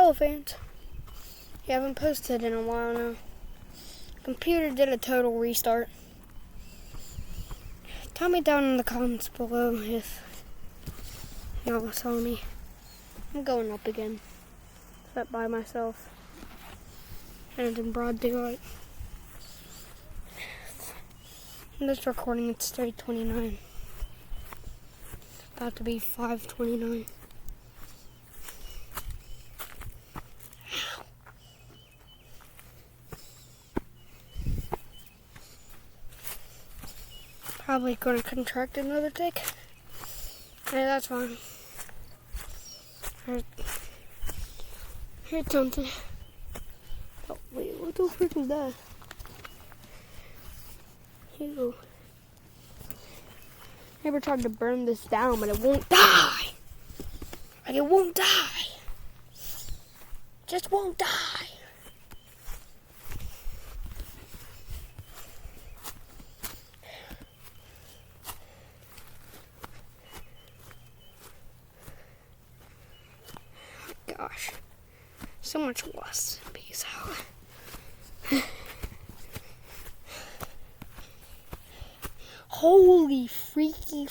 Hello, fans. You haven't posted in a while now. Computer did a total restart. Tell me down in the comments below if y'all saw me. I'm going up again. Set by myself. And it's in broad daylight. In this recording, it's 3:29. About to be 5:29. Probably going to contract another tick. Hey, that's fine. Here's something. Oh, wait, what the frick is that? Ew. Never tried to burn this down, but it won't die. Like, it won't die. Just won't die. Gosh, so much less. Peace out. Holy freaky.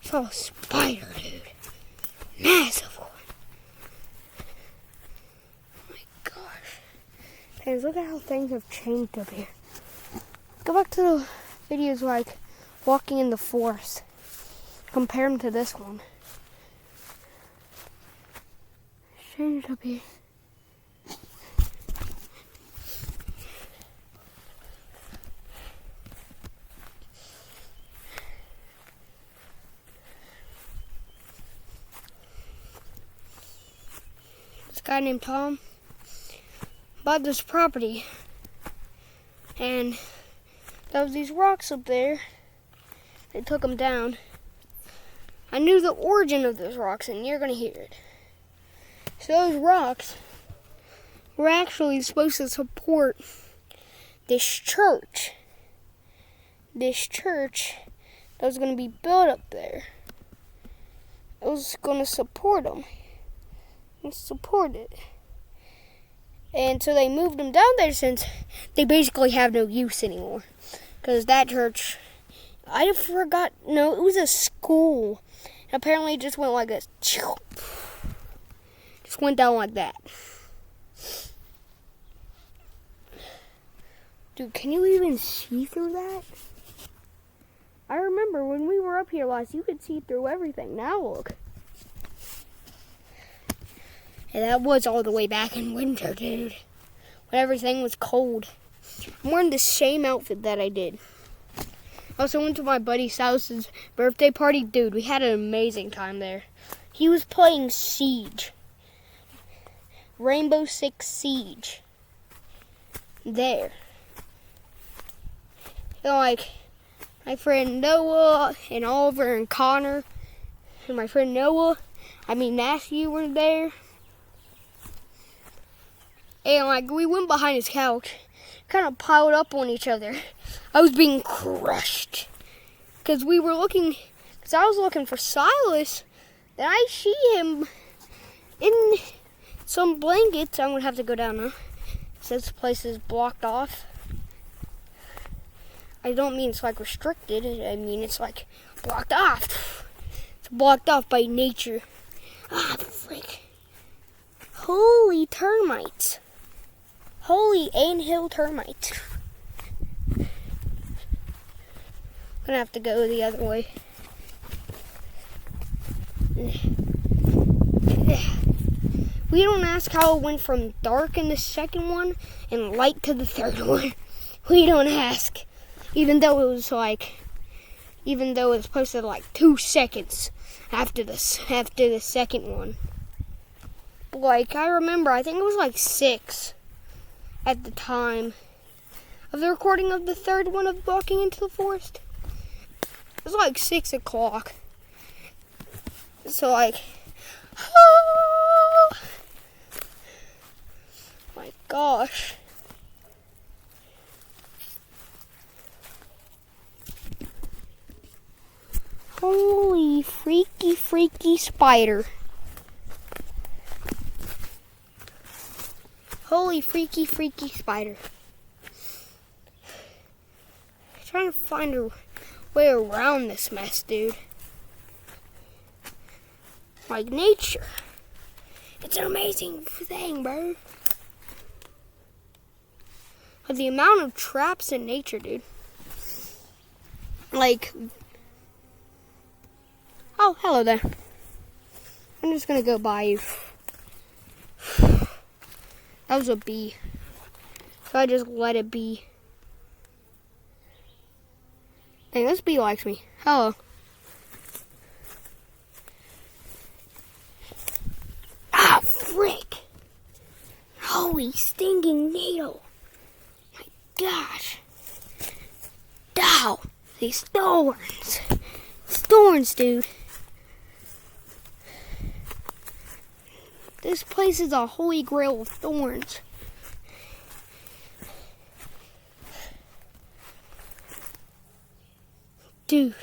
Saw a spider, dude. Massive one. Oh my gosh. Fans, look at how things have changed up here. Go back to the videos like walking in the forest. Compare them to this one. Changed up here. This guy named Tom bought this property, and there was these rocks up there. They took them down. I knew the origin of those rocks, and you're going to hear it. So those rocks were actually supposed to support this church. This church that was going to be built up there. It was going to support them. And support it. And so they moved them down there since they basically have no use anymore. Because that church, I forgot, no, it was a school. Apparently it just went like this. Just went down like that. Dude, can you even see through that? I remember when we were up here last, you could see through everything. Now look. And that was all the way back in winter, dude. When everything was cold. I'm wearing the same outfit that I did. I also went to my buddy Souse's birthday party. Dude, we had an amazing time there. He was playing Siege. Rainbow Six Siege. There. And like, my friend Noah and Oliver and Connor and my friend Matthew were there. And like, we went behind his couch, kind of piled up on each other. I was being crushed. Because I was looking for Silas. Then I see him in some blankets. I'm going to have to go down now. This place is blocked off. I don't mean it's like restricted. I mean it's like blocked off. It's blocked off by nature. Ah, frick. Holy termites. Holy anthill termites. I'm gonna have to go the other way. We don't ask how it went from dark in the second one and light to the third one. We don't ask. Even though it was posted like 2 seconds after the second one. Like, I remember, I think it was like 6 at the time of the recording of the third one of walking into the forest. It was like 6 o'clock. So like, oh my gosh. Holy freaky spider. Holy freaky spider. I'm trying to find a way around this mess, dude. Like nature. It's an amazing thing, bro. But the amount of traps in nature, dude. Like, oh, hello there. I'm just gonna go by you. That was a bee. So I just let it be. Dang, this bee likes me. Hello. Ah, frick. Holy stinking needle. My gosh. Ow. These thorns. Thorns, dude. This place is a holy grail of thorns. Dude.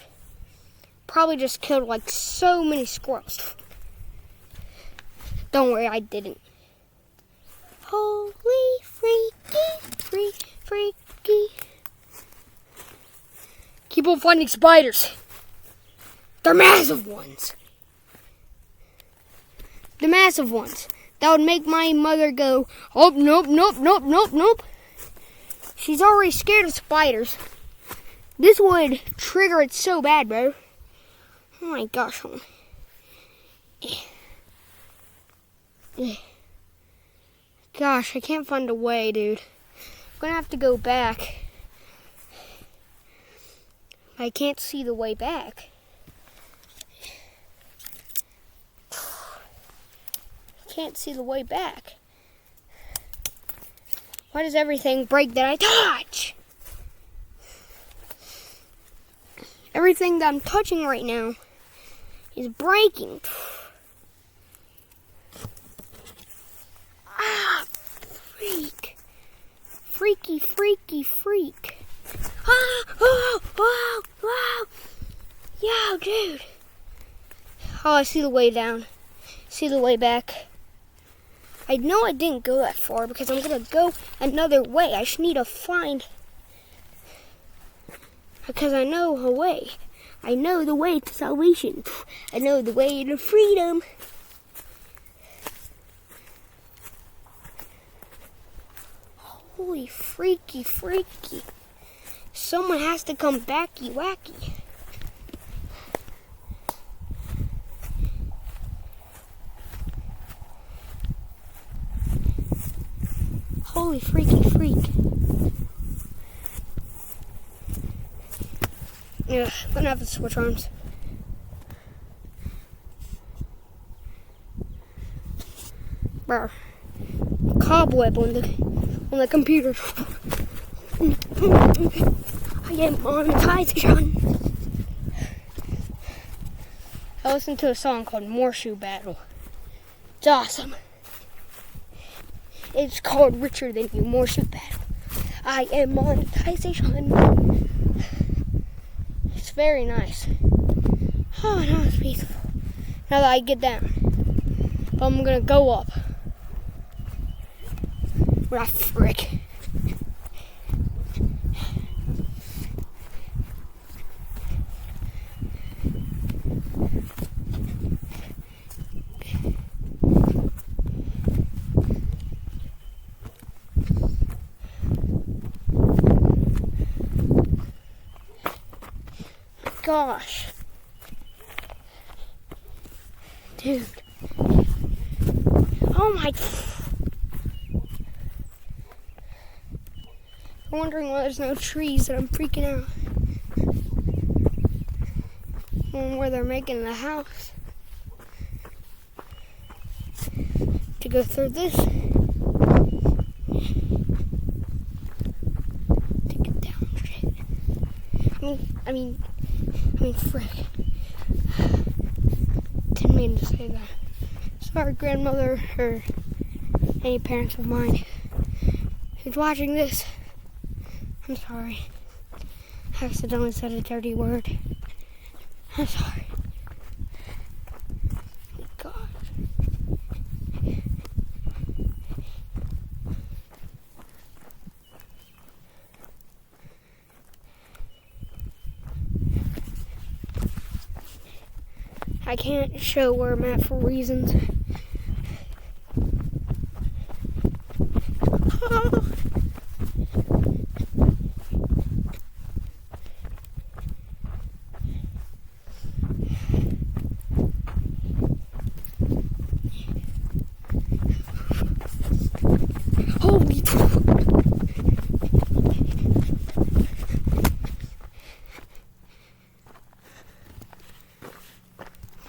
Probably just killed like so many squirrels. Don't worry, I didn't. Holy freaky. Keep on finding spiders. They're massive ones. The massive ones. That would make my mother go, oh, nope. She's already scared of spiders. This would trigger it so bad, bro. Oh my gosh. Gosh, I can't find a way, dude. I'm gonna have to go back. I can't see the way back. Can't see the way back. Why does everything break that I touch? Everything that I'm touching right now is breaking. Ah, freak. Freak. Ah, wow. Yo, dude. Oh, I see the way down. See the way back. I know I didn't go that far because I'm going to go another way. I just need to find... Because I know a way. I know the way to salvation. I know the way to freedom. Holy freaky. Someone has to come backy wacky. Holy freaky freak. Yeah, I'm gonna have to switch arms. Bro. Cobweb on the computer. I am monetization. I listened to a song called Morshoe Battle. It's awesome. It's called Richer Than You, Morshoe Battle. I am monetization. It's very nice. Oh, now it's peaceful. Now that I get down. But I'm gonna go up. What a frick. Gosh. Dude. Oh my. I'm wondering why there's no trees and I'm freaking out. Where they're making the house. To go through this. Take it down, shit. I mean, frick. Didn't mean to say that. Sorry, grandmother, or any parents of mine who's watching this. I'm sorry. I accidentally said a dirty word. I'm sorry. God. I can't show where I'm at for reasons. Holy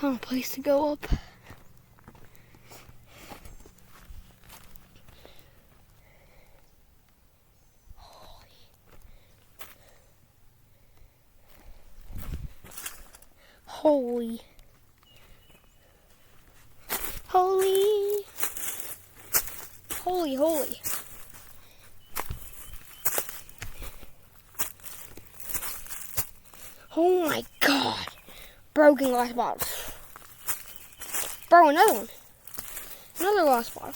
found a place to go up. Holy. Holy. Holy, holy. Oh my God. Broken glass bottle. Bro, another one. Another glass bottle.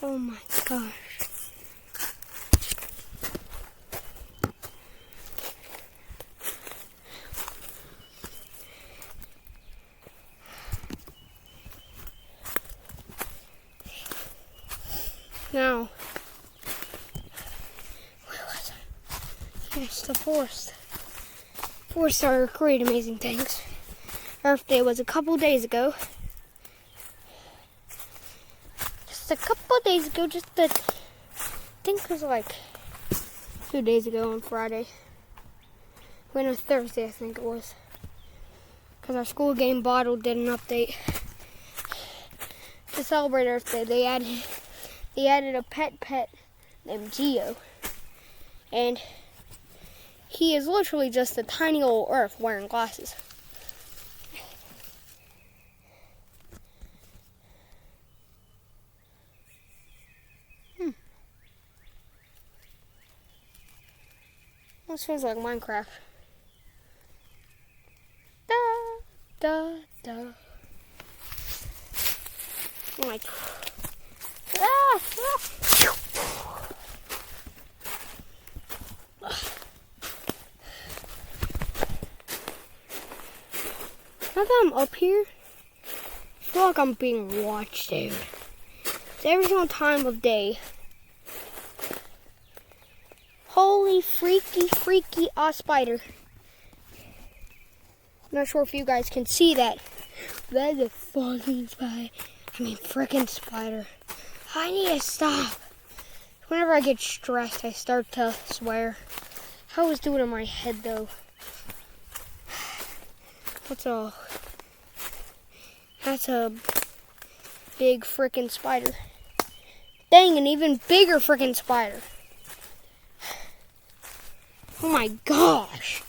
Oh my gosh. Now, where was I? Yes, the forest. Forests are great, amazing things. Earth Day was a couple days ago. Just a couple days ago, I think it was like 2 days ago on Friday. When on Thursday, I think it was. Because our school game bottle did an update. To celebrate Earth Day, they added a pet named Geo. And he is literally just a tiny old Earth wearing glasses. This feels like Minecraft. Da, da, da. Like, now that I'm up here, I feel like I'm being watched, dude. It's every single time of day. Holy freaky spider. I'm not sure if you guys can see that. That's a fucking spider. I mean, frickin' spider. I need to stop. Whenever I get stressed, I start to swear. How is doing in my head, though? That's a big frickin' spider. Dang, an even bigger frickin' spider. Oh my gosh.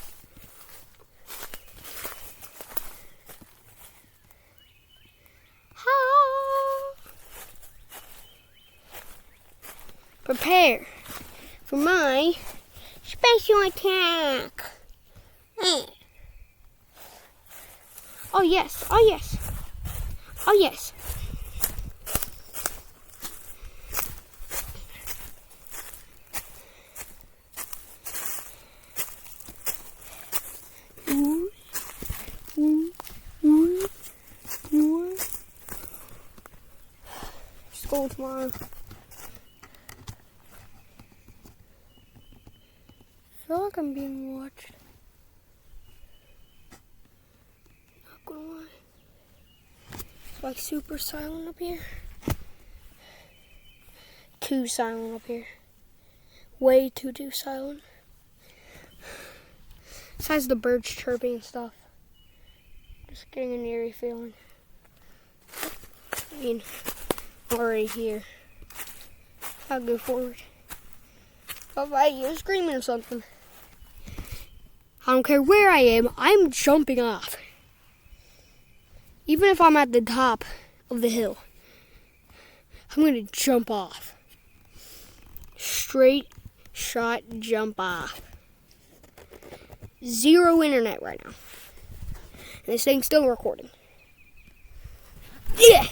Prepare for my special attack. Oh yes, oh yes, oh yes. School tomorrow. I feel like I'm being watched. Not gonna lie. It's like super silent up here. Too silent up here. Way too silent. Besides the birds chirping and stuff. Just getting an eerie feeling. I mean, already here. I'll go forward. If I hear screaming or something, I don't care where I am, I'm jumping off. Even if I'm at the top of the hill, I'm going to jump off. Straight shot jump off. Zero internet right now. And this thing's still recording. Yeah!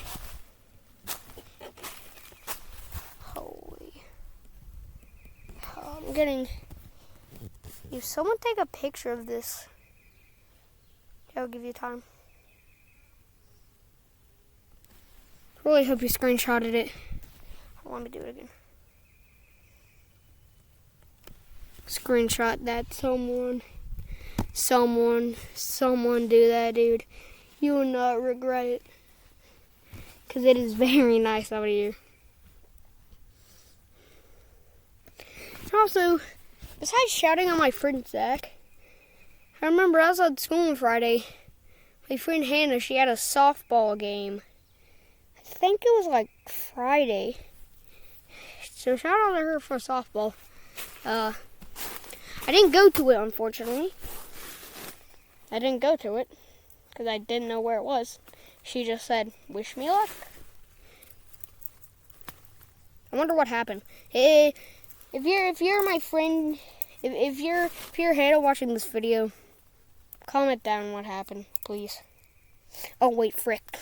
Holy. I'm getting... If someone take a picture of this, that'll give you time. Really hope you screenshotted it. Let me do it again. Screenshot that. Someone do that, dude. You will not regret it. Because it is very nice out here. And also, besides shouting at my friend Zach, I remember I was at school on Friday. My friend Hannah, she had a softball game. I think it was like Friday. So shout out to her for softball. I didn't go to it, unfortunately. I didn't go to it because I didn't know where it was. She just said, "Wish me luck." I wonder what happened. If you're my friend, if you're Hannah watching this video, comment down what happened, please. Oh wait, frick.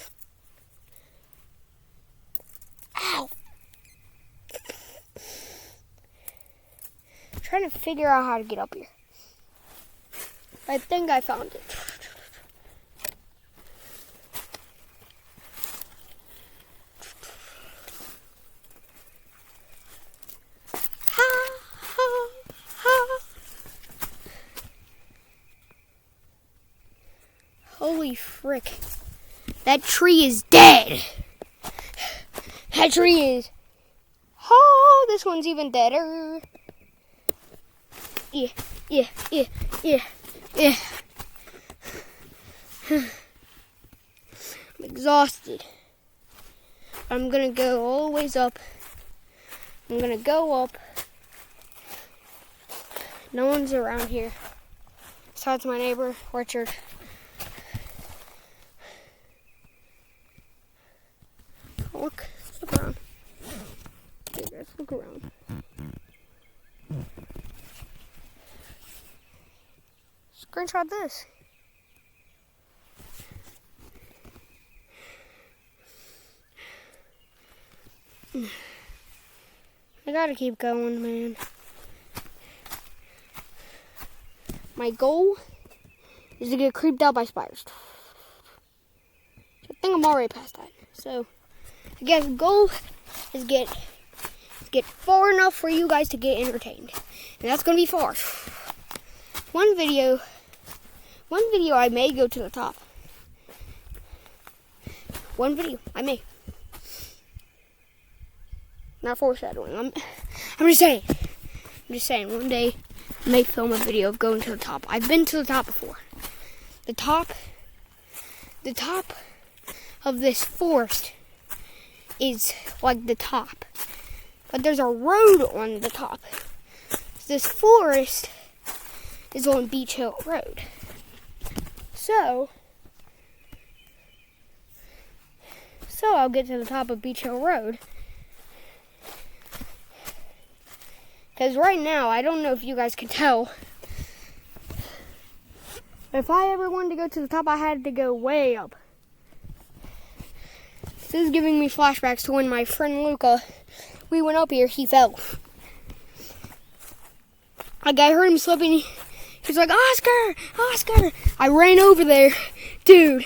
Ow. I'm trying to figure out how to get up here. I think I found it. Holy frick. That tree is dead. That tree is... Oh, this one's even deader. Yeah. I'm exhausted. I'm gonna go all the ways up. I'm gonna go up. No one's around here. Besides my neighbor, Richard. Look around. Hey guys, look around. Screenshot this. I gotta keep going, man. My goal is to get creeped out by spiders. I think I'm already past that. So, I guess the goal is get far enough for you guys to get entertained. And that's gonna be far. One video I may go to the top. One video, I may. Not foreshadowing. I'm just saying, one day I may film a video of going to the top. I've been to the top before. The top of this forest is like the top. But there's a road on the top. This forest is on Beach Hill Road. So I'll get to the top of Beach Hill Road. Because right now, I don't know if you guys can tell, if I ever wanted to go to the top, I had to go way up. This is giving me flashbacks to when my friend Luca, we went up here, he fell. Like, I heard him slipping, he's like, Oscar! I ran over there. Dude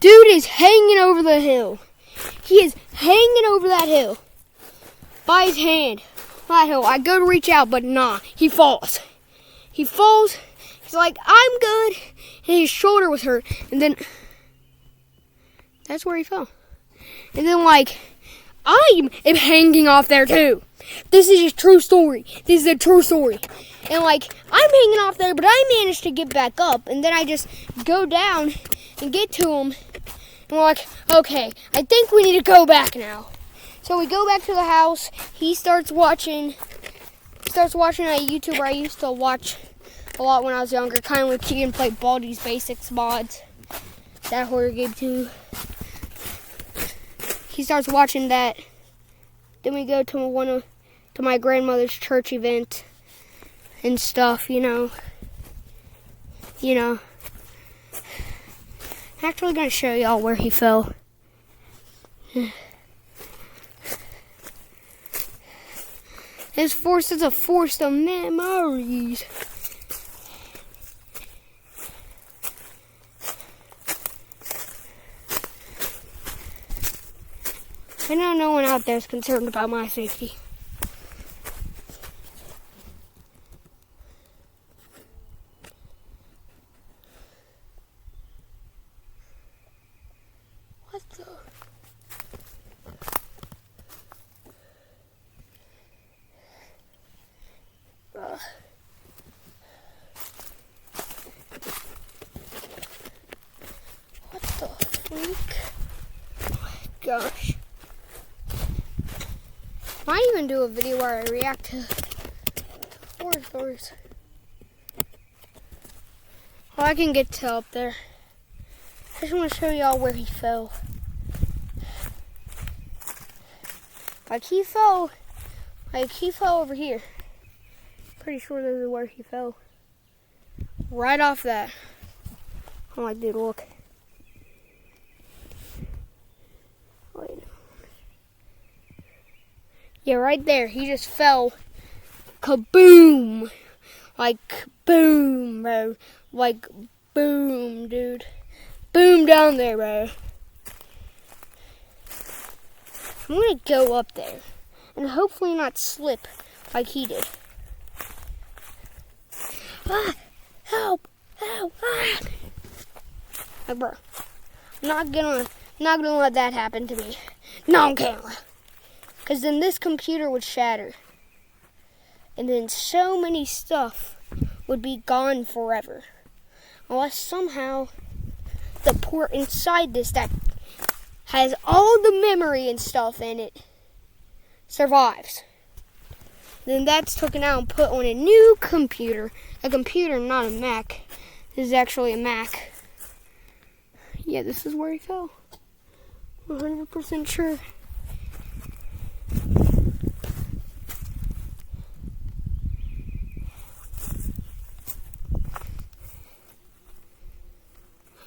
is hanging over the hill. He is hanging over that hill by his hand. That hill. I go to reach out, but nah, he falls. He's like, I'm good. And his shoulder was hurt. And then, that's where he fell. And then, like, I am hanging off there too. This is a true story. And, like, I'm hanging off there, but I managed to get back up. And then I just go down and get to him. And we're like, okay, I think we need to go back now. So we go back to the house. He starts watching a YouTuber I used to watch a lot when I was younger. Kind of like he can play Baldi's Basics mods. That horror game too. He starts watching that. Then we go to my grandmother's church event and stuff, you know. I'm actually gonna show y'all where he fell. His force is a force of memories. I know no one out there is concerned about my safety. What the? What the freak? Oh my gosh. I might even do a video where I react to horror stories. Well, I can get to up there. I just want to show y'all where he fell. He fell over here. Pretty sure this is where he fell. Right off that. Oh my dude, look. Wait. Yeah, right there. He just fell. Kaboom! Like boom, bro. Like boom, dude. Boom down there, bro. I'm gonna go up there and hopefully not slip like he did. Ah, help! Help! Ah. Like, bro, I'm not gonna let that happen to me. Not on camera. Cause then this computer would shatter. And then so many stuff would be gone forever. Unless somehow the port inside this that has all the memory and stuff in it survives. Then that's taken out and put on a new computer. A computer, not a Mac. This is actually a Mac. Yeah, this is where he fell. 100% sure.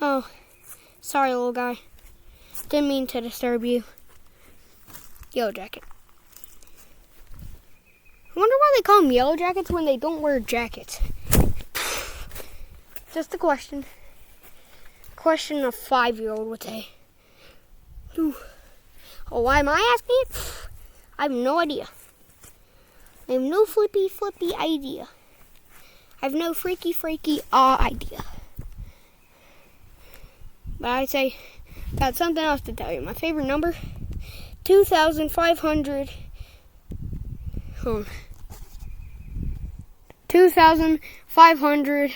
Oh, sorry, little guy. Didn't mean to disturb you. Yellow jacket. I wonder why they call them yellow jackets when they don't wear jackets. Just a question. Question a 5-year-old would say. Ooh. Oh, why am I asking it? I have no idea. I have no flippy idea. I have no freaky idea. But I'd say, got something else to tell you. My favorite number, 2,500. 2,500.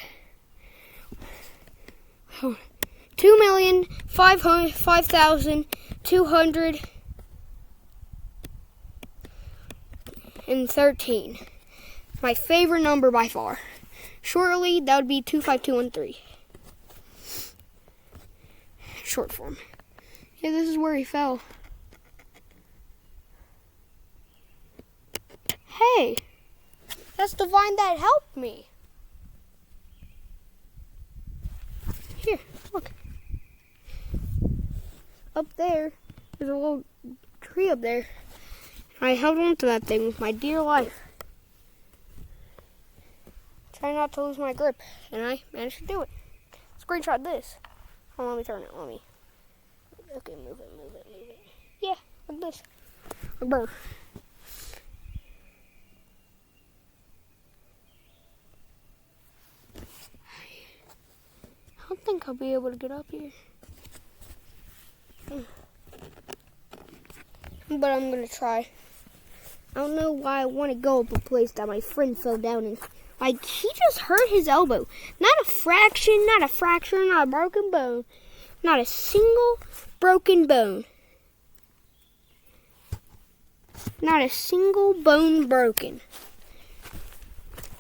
2,500,213. My favorite number by far. Shortly, that would be 25213. Short form. Yeah, this is where he fell. Hey, that's the vine that helped me. Here, look. Up there, there's a little tree up there. I held on to that thing with my dear life. Try not to lose my grip, and I managed to do it. Screenshot this. Oh, let me turn it. Okay, move it. Yeah, like this. Like burr. I don't think I'll be able to get up here. But I'm gonna try. I don't know why I want to go up a place that my friend fell down in. Like, he just hurt his elbow. Not a fraction, not a fracture, not a broken bone. Not a single broken bone. Not a single bone broken.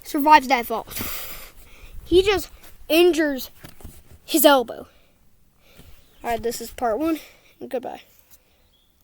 Survives that fall. He just injures his elbow. Alright, this is part 1, and goodbye.